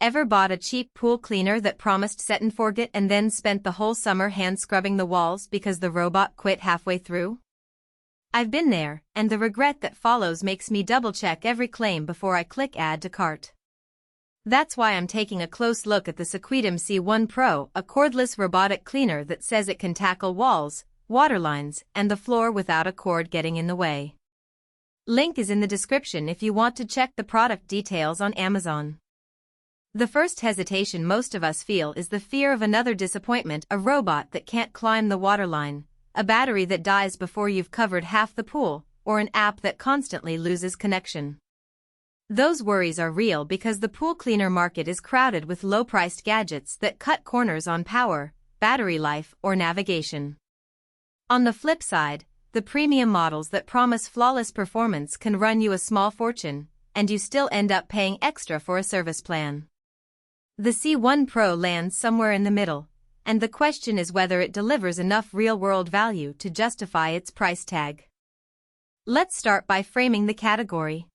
Ever bought a cheap pool cleaner that promised set and forget and then spent the whole summer hand scrubbing the walls because the robot quit halfway through? I've been there, and the regret that follows makes me double-check every claim before I click add to cart. That's why I'm taking a close look at the C1PRO, a cordless robotic cleaner that says it can tackle walls, water lines, and the floor without a cord getting in the way. Link is in the description if you want to check the product details on Amazon. The first hesitation most of us feel is the fear of another disappointment, a robot that can't climb the waterline, a battery that dies before you've covered half the pool, or an app that constantly loses connection. Those worries are real because the pool cleaner market is crowded with low-priced gadgets that cut corners on power, battery life, or navigation. On the flip side, the premium models that promise flawless performance can run you a small fortune, and you still end up paying extra for a service plan. The C1PRO lands somewhere in the middle, and the question is whether it delivers enough real-world value to justify its price tag. Let's start by framing the category.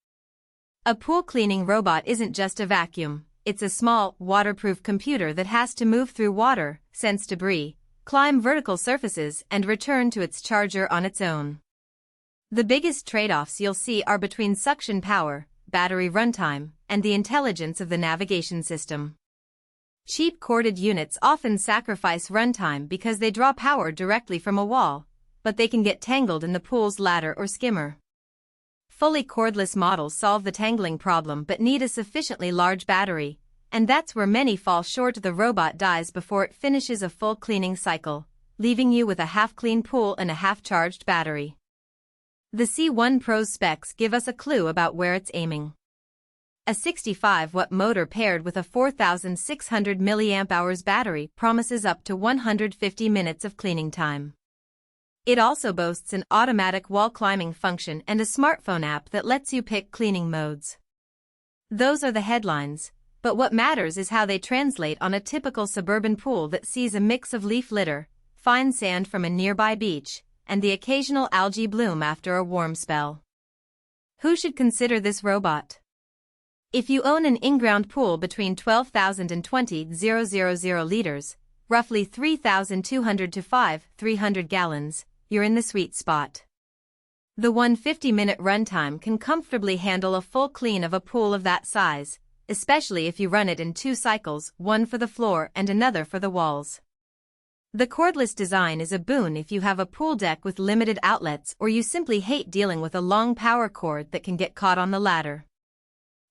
A pool cleaning robot isn't just a vacuum, it's a small, waterproof computer that has to move through water, sense debris, climb vertical surfaces, and return to its charger on its own. The biggest trade-offs you'll see are between suction power, battery runtime, and the intelligence of the navigation system. Cheap corded units often sacrifice runtime because they draw power directly from a wall, but they can get tangled in the pool's ladder or skimmer. Fully cordless models solve the tangling problem but need a sufficiently large battery, and that's where many fall short. The robot dies before it finishes a full cleaning cycle, leaving you with a half-clean pool and a half-charged battery. The C1PRO's specs give us a clue about where it's aiming. A 65-watt motor paired with a 4,600 mAh battery promises up to 150 minutes of cleaning time. It also boasts an automatic wall climbing function and a smartphone app that lets you pick cleaning modes. Those are the headlines, but what matters is how they translate on a typical suburban pool that sees a mix of leaf litter, fine sand from a nearby beach, and the occasional algae bloom after a warm spell. Who should consider this robot? If you own an in-ground pool between 12,000 and 20,000 liters, roughly 3,200 to 5,300 gallons, you're in the sweet spot. The 150-minute runtime can comfortably handle a full clean of a pool of that size, especially if you run it in 2 cycles, one for the floor and another for the walls. The cordless design is a boon if you have a pool deck with limited outlets or you simply hate dealing with a long power cord that can get caught on the ladder.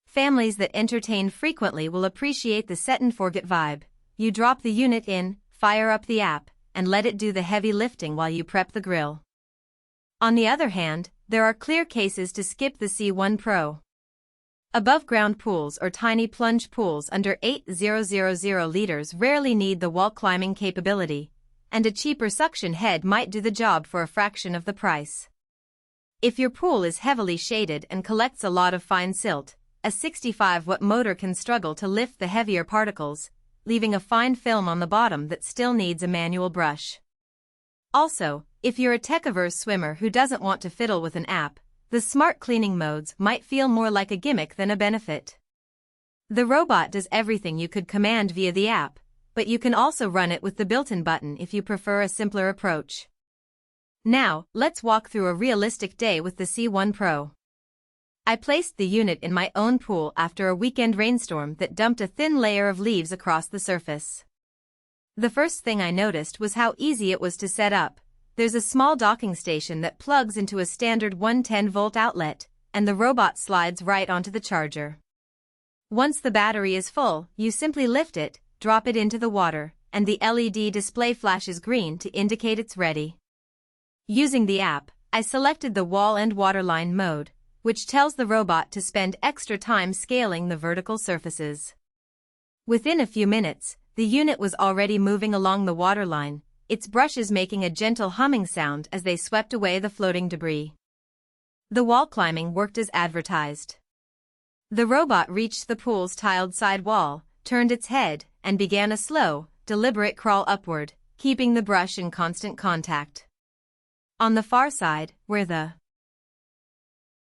Families that entertain frequently will appreciate the set-and-forget vibe. You drop the unit in, fire up the app, and let it do the heavy lifting while you prep the grill. On the other hand, there are clear cases to skip the C1PRO. Above-ground pools or tiny plunge pools under 8,000 liters rarely need the wall climbing capability, and a cheaper suction head might do the job for a fraction of the price. If your pool is heavily shaded and collects a lot of fine silt, a 65-watt motor can struggle to lift the heavier particles, leaving a fine film on the bottom that still needs a manual brush. Also, if you're a tech-averse swimmer who doesn't want to fiddle with an app, the smart cleaning modes might feel more like a gimmick than a benefit. The robot does everything you could command via the app, but you can also run it with the built-in button if you prefer a simpler approach. Now, let's walk through a realistic day with the C1PRO. I placed the unit in my own pool after a weekend rainstorm that dumped a thin layer of leaves across the surface. The first thing I noticed was how easy it was to set up. There's a small docking station that plugs into a standard 110-volt outlet, and the robot slides right onto the charger. Once the battery is full, you simply lift it, drop it into the water, and the LED display flashes green to indicate it's ready. Using the app, I selected the wall and waterline mode, which tells the robot to spend extra time scaling the vertical surfaces. Within a few minutes, the unit was already moving along the waterline, its brushes making a gentle humming sound as they swept away the floating debris. The wall climbing worked as advertised. The robot reached the pool's tiled side wall, turned its head, and began a slow, deliberate crawl upward, keeping the brush in constant contact. On the far side, where the